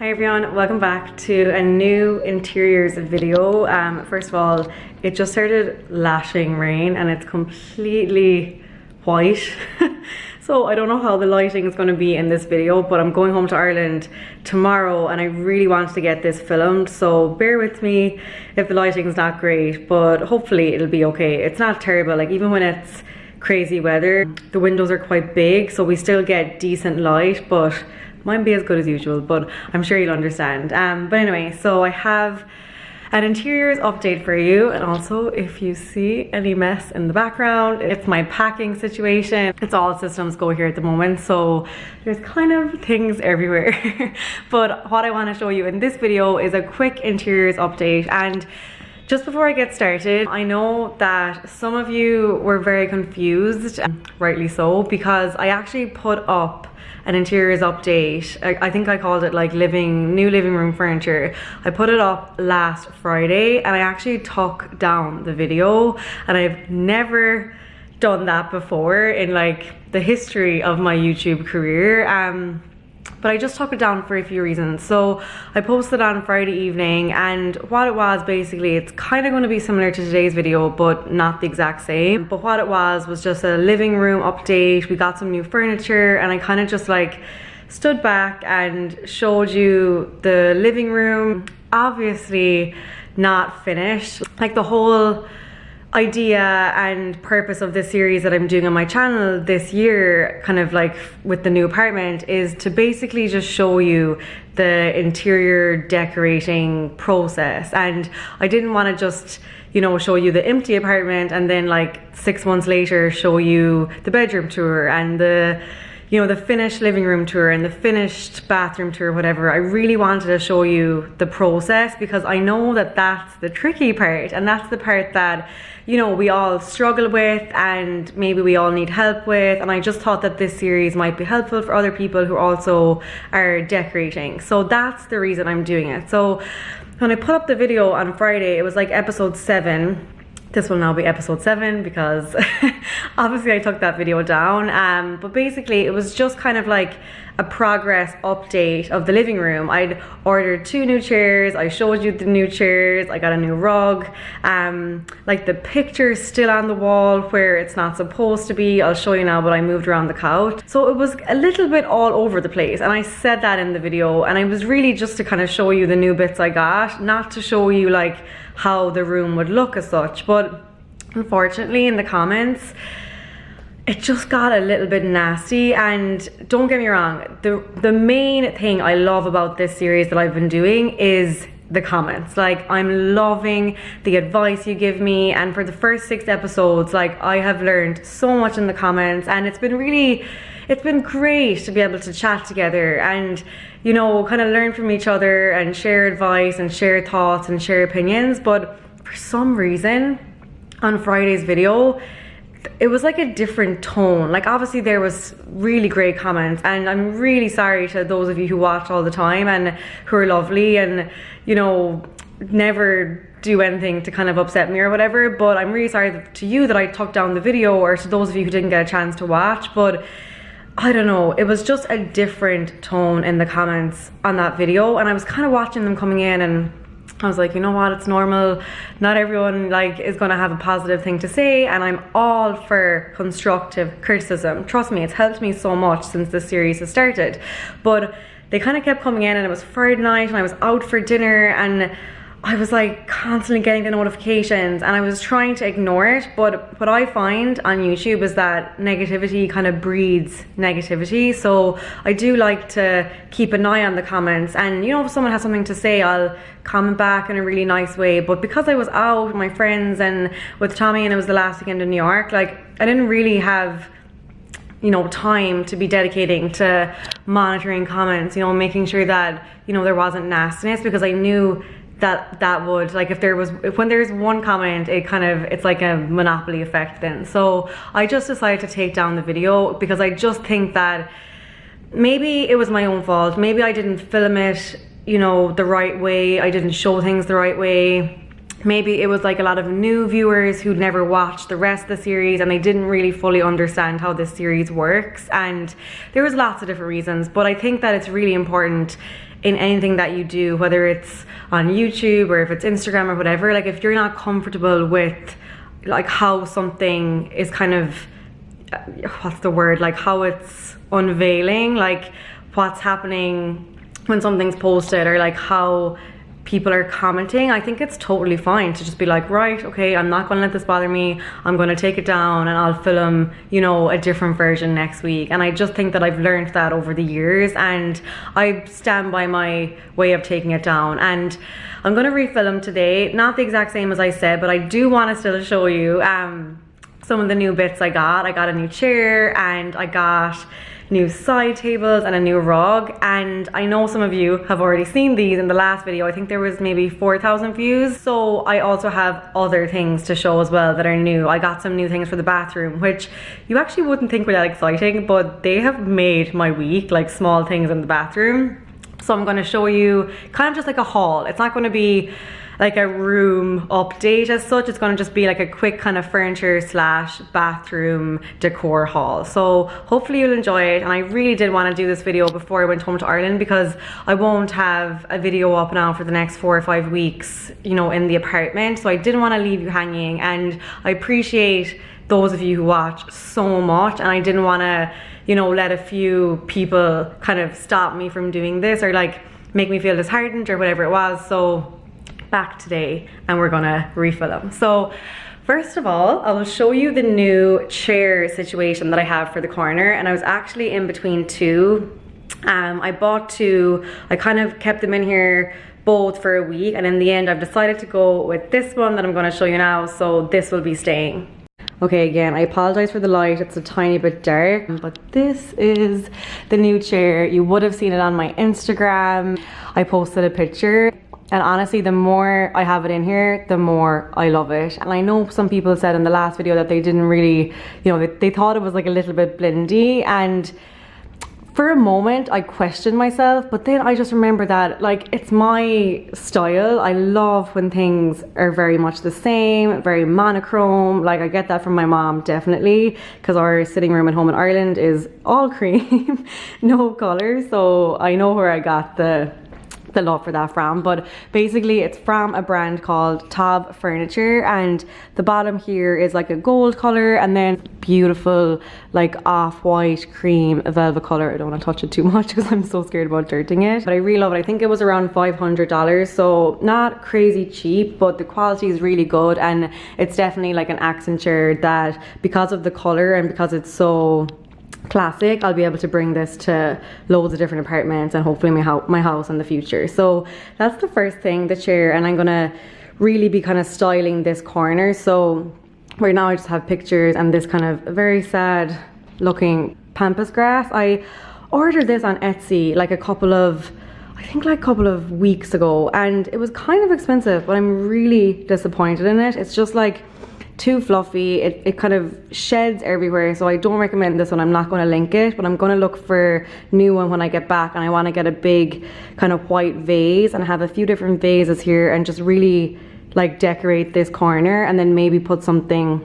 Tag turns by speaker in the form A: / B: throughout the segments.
A: Hi everyone, welcome back to a new interiors video. First of all, it just started lashing rain and it's completely white. So I don't know how the lighting is going to be in this video, but I'm going home to Ireland tomorrow and I really want to get this filmed, so bear with me if the lighting is not great, but hopefully it'll be okay. It's not terrible, like even when it's crazy weather, the windows are quite big so we still get decent light, but mine be as good as usual, but I'm sure you'll understand. But anyway, so I have an interiors update for you, and also if you see any mess in the background, it's my packing situation. It's all systems go here at the moment, so there's kind of things everywhere. But what I want to show you in this video is a quick interiors update. And just before I get started, I know that some of you were very confused, rightly so, because I actually put up an interiors update. I think I called it like new living room furniture. I put it up last Friday and I actually took down the video, and I've never done that before in like the history of my YouTube career. But I just took it down for a few reasons. So I posted on Friday evening, and what it was basically, it's kind of going to be similar to today's video but not the exact same. But what it was just a living room update. We got some new furniture and I kind of just like stood back and showed you the living room. Obviously not finished. Like the whole idea and purpose of this series that I'm doing on my channel this year, kind of like with the new apartment, is to basically just show you the interior decorating process. And I didn't want to just, you know, show you the empty apartment and then like 6 months later show you the bedroom tour and the, you know, the finished living room tour and the finished bathroom tour, whatever. I really wanted to show you the process because I know that that's the tricky part, and that's the part that, you know, we all struggle with and maybe we all need help with. And I just thought that this series might be helpful for other people who also are decorating. So that's the reason I'm doing it. So when I put up the video on Friday, it was like episode 7. This will now be episode 7 because obviously I took that video down. But basically it was just kind of like a progress update of the living room. I'd ordered 2 new chairs. I showed you the new chairs. I got a new rug. Like the picture's still on the wall where it's not supposed to be. I'll show you now, but I moved around the couch. So it was a little bit all over the place. And I said that in the video, and I was really just to kind of show you the new bits I got, not to show you like how the room would look as such. But unfortunately in the comments, it just got a little bit nasty. And don't get me wrong, the main thing I love about this series that I've been doing is the comments. Like, I'm loving the advice you give me, and for the first 6 episodes, like, I have learned so much in the comments, and it's been great to be able to chat together and, you know, kind of learn from each other and share advice and share thoughts and share opinions. But for some reason on Friday's video, it was like a different tone. Like, obviously there was really great comments, and I'm really sorry to those of you who watch all the time and who are lovely and, you know, never do anything to kind of upset me or whatever. But I'm really sorry to you that I took down the video, or to those of you who didn't get a chance to watch. But I don't know, it was just a different tone in the comments on that video, and I was kind of watching them coming in, and I was like, you know what, it's normal. Not everyone like is gonna have a positive thing to say, and I'm all for constructive criticism. Trust me, it's helped me so much since this series has started. But they kind of kept coming in, and it was Friday night and I was out for dinner, and I was like constantly getting the notifications, and I was trying to ignore it. But what I find on YouTube is that negativity kind of breeds negativity. So I do like to keep an eye on the comments, and, you know, if someone has something to say, I'll comment back in a really nice way. But because I was out with my friends and with Tommy, and it was the last weekend in New York, like, I didn't really have, you know, time to be dedicating to monitoring comments, you know, making sure that, you know, there wasn't nastiness, because I knew that would, like, when there's one comment, it's like a monopoly effect then. So I just decided to take down the video because I just think that maybe it was my own fault. Maybe I didn't film it, you know, the right way. I didn't show things the right way. Maybe it was like a lot of new viewers who'd never watched the rest of the series and they didn't really fully understand how this series works, and there was lots of different reasons. But I think that it's really important in anything that you do, whether it's on YouTube or if it's Instagram or whatever, like if you're not comfortable with like how something is kind of, what's the word, like how it's unveiling, like what's happening when something's posted or like how people are commenting, I think it's totally fine to just be like, right, okay, I'm not gonna let this bother me, I'm gonna take it down and I'll film, you know, a different version next week. And I just think that I've learned that over the years, and I stand by my way of taking it down. And I'm gonna refilm today, not the exact same as I said, but I do want to still show you some of the new bits I got. I got a new chair and I got new side tables and a new rug, and I know some of you have already seen these in the last video. I think there was maybe 4,000 views. So I also have other things to show as well that are new. I got some new things for the bathroom, which you actually wouldn't think were that exciting, but they have made my week, like small things in the bathroom. So I'm going to show you kind of just like a haul. It's not going to be like a room update as such. It's going to just be like a quick kind of furniture slash bathroom decor haul. So hopefully you'll enjoy it. And I really did want to do this video before I went home to Ireland, because I won't have a video up now for the next 4 or 5 weeks, you know, in the apartment. So I didn't want to leave you hanging, and I appreciate those of you who watch so much, and I didn't want to, you know, let a few people kind of stop me from doing this or like make me feel disheartened or whatever it was. So back today and we're gonna refill them. So first of all, I will show you the new chair situation that I have for the corner, and I was actually in between two. I bought two, I kind of kept them in here both for a week, and in the end I've decided to go with this one that I'm going to show you now. So this will be staying. Okay, again, I apologize for the light, it's a tiny bit dark, but this is the new chair. You would have seen it on my Instagram. I posted a picture. And honestly, the more I have it in here, the more I love it. And I know some people said in the last video that they didn't really, you know, they thought it was like a little bit blendy. And for a moment, I questioned myself, but then I just remember that like it's my style. I love when things are very much the same, very monochrome. Like I get that from my mom, definitely, because our sitting room at home in Ireland is all cream, no color. So I know where I got the love for that from. But basically it's from a brand called Taub Furniture, and the bottom here is like a gold color, and then beautiful like off-white cream velvet color. I don't want to touch it too much because I'm so scared about dirting it, but I really love it. I think it was around $500, so not crazy cheap, but the quality is really good, and it's definitely like an accent chair that, because of the color and because it's so classic, I'll be able to bring this to loads of different apartments and hopefully my house in the future. So that's the first thing, the chair, and I'm gonna really be kind of styling this corner. So right now I just have pictures and this kind of very sad looking pampas grass. I ordered this on Etsy like a couple of weeks ago, and it was kind of expensive, but I'm really disappointed in it. It's just like too fluffy. It kind of sheds everywhere, so I don't recommend this one. I'm not going to link it, but I'm going to look for new one when I get back, and I want to get a big kind of white vase and have a few different vases here and just really like decorate this corner, and then maybe put something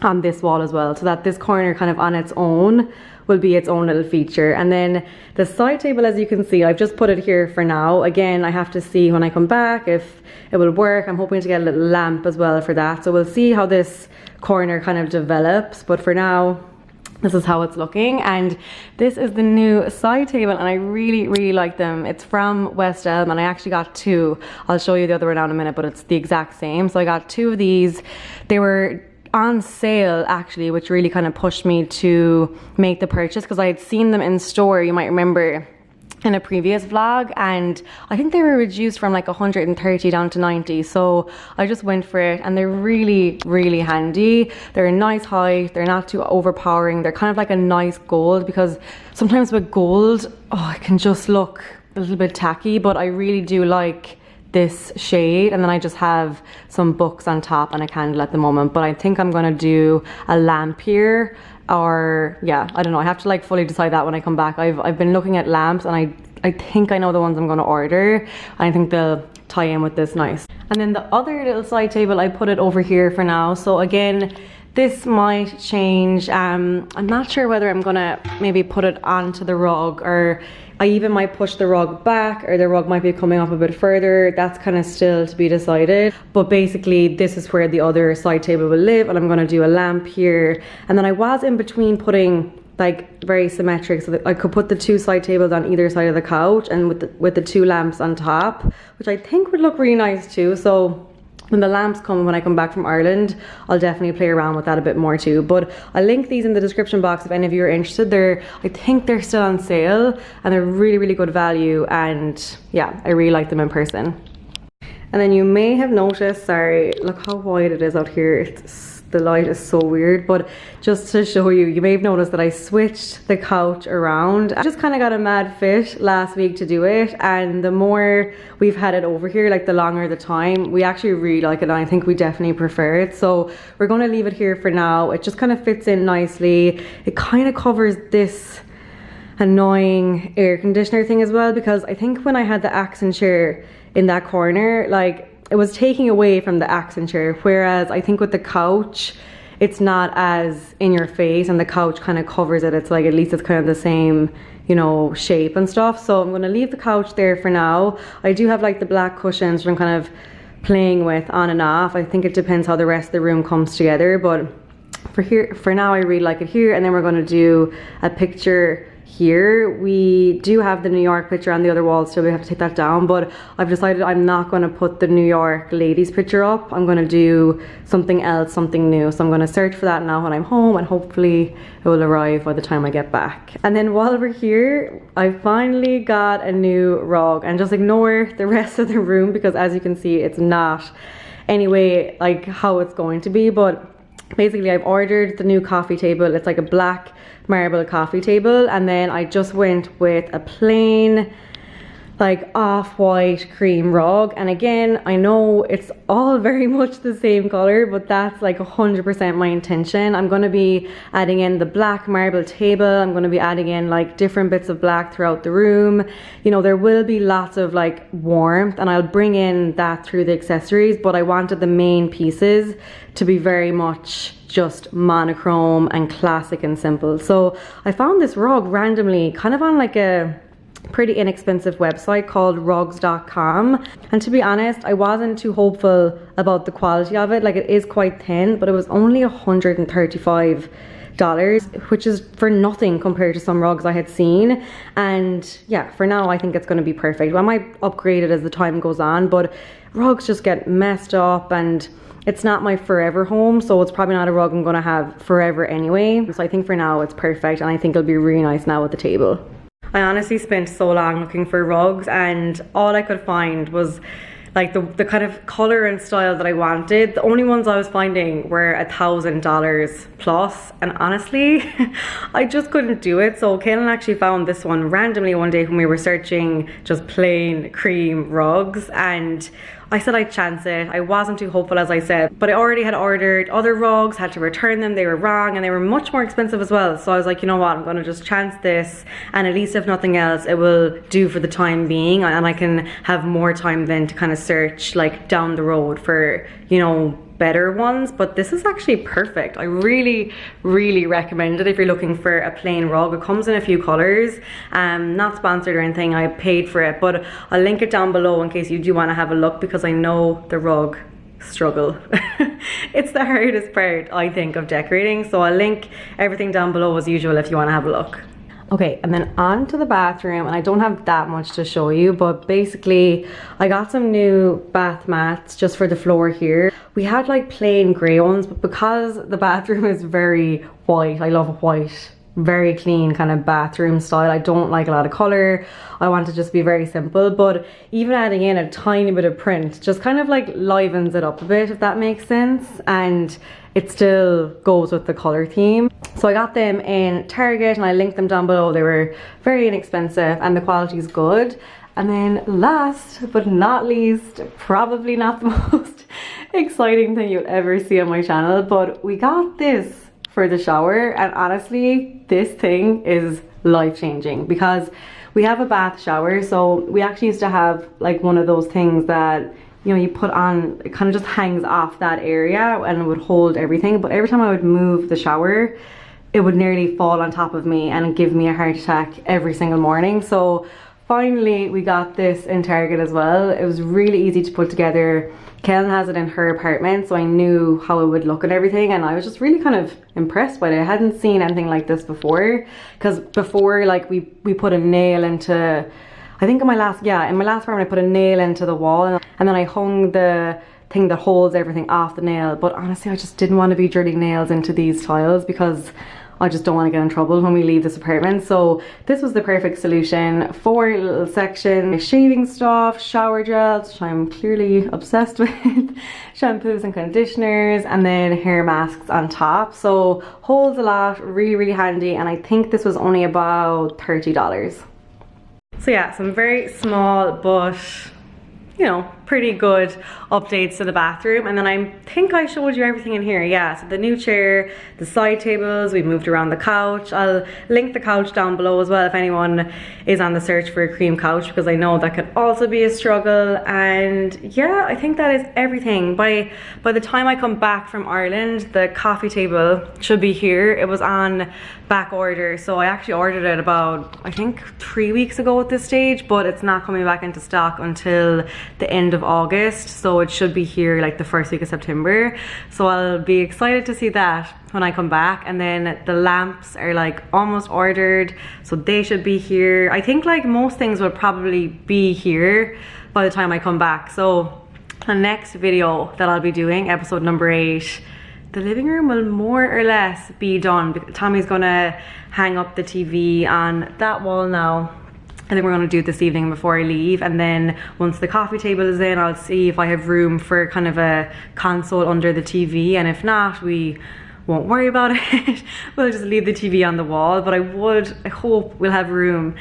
A: on this wall as well, so that this corner kind of on its own will be its own little feature. And then the side table, as you can see, I've just put it here for now. Again, I have to see when I come back if it will work. I'm hoping to get a little lamp as well for that, so we'll see how this corner kind of develops, but for now this is how it's looking. And this is the new side table, and I really like them. It's from West Elm, and I actually got two. I'll show you the other one in a minute, but it's the exact same. So I got two of these. They were on sale actually, which really kind of pushed me to make the purchase, because I had seen them in store, you might remember, in a previous vlog, and I think they were reduced from like 130 down to 90, so I just went for it, and they're really handy. They're a nice height, they're not too overpowering, they're kind of like a nice gold, because sometimes with gold, oh, it can just look a little bit tacky, but I really do like this shade. And then I just have some books on top and a candle at the moment, but I think I'm gonna do a lamp here, or yeah, I don't know, I have to like fully decide that when I come back. I've been looking at lamps, and I think I know the ones I'm gonna order. I think they'll tie in with this nice. And then the other little side table, I put it over here for now. So again, this might change. I'm not sure whether I'm gonna maybe put it onto the rug, or I even might push the rug back, or the rug might be coming up a bit further. That's kind of still to be decided. But basically this is where the other side table will live, and I'm gonna do a lamp here. And then I was in between putting like very symmetric, so that I could put the 2 side tables on either side of the couch, and with the 2 lamps on top, which I think would look really nice too. So when the lamps come, when I come back from Ireland, I'll definitely play around with that a bit more too. But I'll link these in the description box if any of you are interested. I think they're still on sale, and they're really, really good value. And yeah, I really like them in person. And then you may have noticed, sorry, look how wide it is out here. The light is so weird, but just to show you, you may have noticed that I switched the couch around. I just kind of got a mad fit last week to do it, and the more we've had it over here, like the longer the time, we actually really like it, and I think we definitely prefer it. So we're going to leave it here for now. It just kind of fits in nicely. It kind of covers this annoying air conditioner thing as well, because I think when I had the accent chair in that corner, like, it was taking away from the accent chair, whereas I think with the couch, it's not as in your face, and the couch kind of covers it. It's like, at least it's kind of the same, you know, shape and stuff. So I'm gonna leave the couch there for now. I do have like the black cushions which I'm kind of playing with on and off. I think it depends how the rest of the room comes together, but for now I really like it here. And then we're gonna do a picture here. We do have the New York picture on the other wall, so we have to take that down, but I've decided I'm not going to put the New York ladies picture up. I'm going to do something else, something new. So I'm going to search for that now when I'm home, and hopefully it will arrive by the time I get back. And then while we're here, I finally got a new rug, and just ignore the rest of the room because, as you can see, it's not anyway like how it's going to be. But basically I've ordered the new coffee table. It's like a black marble coffee table, and then I just went with a plain like off-white cream rug. And again, I know it's all very much the same color, but that's like 100% my intention. I'm going to be adding in the black marble table. I'm going to be adding in like different bits of black throughout the room. You know, there will be lots of like warmth, and I'll bring in that through the accessories, but I wanted the main pieces to be very much just monochrome and classic and simple. So I found this rug randomly kind of on like a pretty inexpensive website called rugs.com, and to be honest, I wasn't too hopeful about the quality of it. Like, it is quite thin, but it was only $135, which is for nothing compared to some rugs I had seen. And yeah, for now I think it's going to be perfect. I might upgrade it as the time goes on, but rugs just get messed up, and it's not my forever home, so it's probably not a rug I'm going to have forever anyway. So I think for now it's perfect, and I think it'll be really nice now with the table. I honestly spent so long looking for rugs, and all I could find was like the kind of color and style that I wanted. The only ones I was finding were $1,000 plus, and honestly I just couldn't do it. So Kaylin actually found this one randomly one day when we were searching just plain cream rugs, and I said I'd chance it. I wasn't too hopeful, as I said, but I already had ordered other rugs, had to return them. They were wrong, and they were much more expensive as well. So I was like, you know what, I'm gonna just chance this, and at least if nothing else, it will do for the time being, and I can have more time then to kind of search like down the road for, you know, better ones. But this is actually perfect. I really recommend it if you're looking for a plain rug. It comes in a few colors. Not sponsored or anything, I paid for it, but I'll link it down below in case you do want to have a look, because I know the rug struggle. It's the hardest part, I think, of decorating. So I'll link everything down below as usual if you want to have a look. Okay, and then on to the bathroom, and I don't have that much to show you, but basically I got some new bath mats just for the floor here. We had like plain grey ones, but because the bathroom is very white, I love white, very clean kind of bathroom style. I don't like a lot of color. I want to just be very simple, but even adding in a tiny bit of print just kind of like livens it up a bit, if that makes sense, and it still goes with the color theme. So I got them in Target, and I linked them down below. They were very inexpensive, and the quality is good. And then last but not least, probably not the most exciting thing you'll ever see on my channel, but we got this for the shower, and honestly this thing is life-changing, because we have a bath shower. So we actually used to have like one of those things that you know, you put on, it kind of just hangs off that area and it would hold everything. But every time I would move the shower, it would nearly fall on top of me and give me a heart attack every single morning. So finally we got this in Target as well. It was really easy to put together. Kellen has it in her apartment, so I knew how it would look and everything, and I was just really kind of impressed by it. I hadn't seen anything like this before, because before, like, we put a nail into, I think in my last apartment I put a nail into the wall, and then I hung the thing that holds everything off the nail. But honestly, I just didn't want to be drilling nails into these tiles because I just don't want to get in trouble when we leave this apartment. So this was the perfect solution. 4 little sections: shaving stuff, shower gels, which I'm clearly obsessed with, shampoos and conditioners, and then hair masks on top. So holds a lot, really, really handy, and I think this was only about $30. So yeah, some very small but, you know, pretty good updates to the bathroom. And then I think I showed you everything in here. Yeah, so the new chair, the side tables, we moved around the couch. I'll link the couch down below as well if anyone is on the search for a cream couch, because I know that could also be a struggle. And yeah, I think that is everything. By the time I come back from Ireland, the coffee table should be here. It was on back order, so I actually ordered it about, I think, 3 weeks ago at this stage, but it's not coming back into stock until the end of August, so it should be here like the first week of September. So I'll be excited to see that when I come back. And then the lamps are like almost ordered, so they should be here. I think like most things will probably be here by the time I come back. So the next video that I'll be doing, episode number 8, the living room will more or less be done. Tommy's gonna hang up the TV on that wall now. I think we're gonna do it this evening before I leave, and then once the coffee table is in, I'll see if I have room for kind of a console under the TV, and if not, we won't worry about it. We'll just leave the TV on the wall. But I hope we'll have room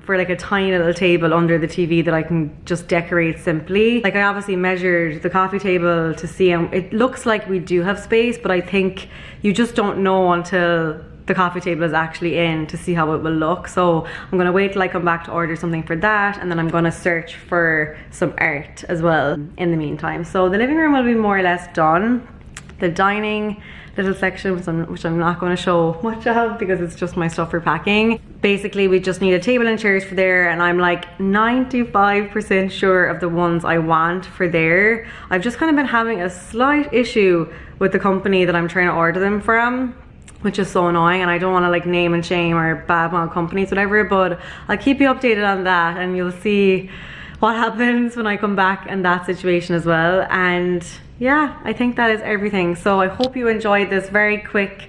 A: for like a tiny little table under the TV that I can just decorate simply. Like, I obviously measured the coffee table to see, and it looks like we do have space, but I think you just don't know until the coffee table is actually in to see how it will look. So I'm gonna wait till I come back to order something for that, and then I'm gonna search for some art as well in the meantime. So the living room will be more or less done. The dining little section, which I'm not going to show much of because it's just my stuff for packing. Basically, we just need a table and chairs for there, and I'm like 95% sure of the ones I want for there. I've just kind of been having a slight issue with the company that I'm trying to order them from, which is so annoying, and I don't want to like name and shame or badmouth companies, whatever, but I'll keep you updated on that, and you'll see what happens when I come back in that situation as well. And yeah, I think that is everything. So I hope you enjoyed this very quick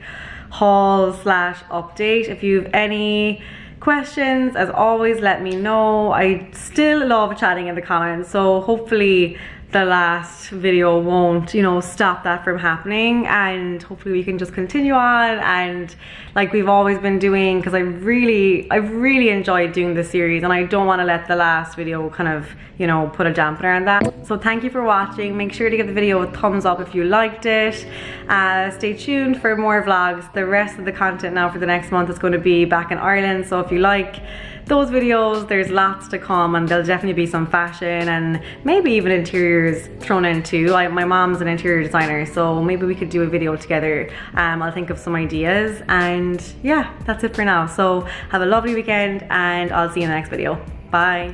A: haul slash update. If you have any questions, as always, let me know. I still love chatting in the comments, so hopefully the last video won't, you know, stop that from happening, and hopefully we can just continue on and like we've always been doing, because I've really enjoyed doing this series, and I don't want to let the last video kind of, you know, put a dampener on that. So thank you for watching. Make sure to give the video a thumbs up if you liked it. Stay tuned for more vlogs. The rest of the content now for the next month is going to be back in Ireland, so if you like those videos, there's lots to come, and there'll definitely be some fashion and maybe even interiors thrown in too. My mom's an interior designer, so maybe we could do a video together. I'll think of some ideas, and yeah, that's it for now. So have a lovely weekend, and I'll see you in the next video. Bye.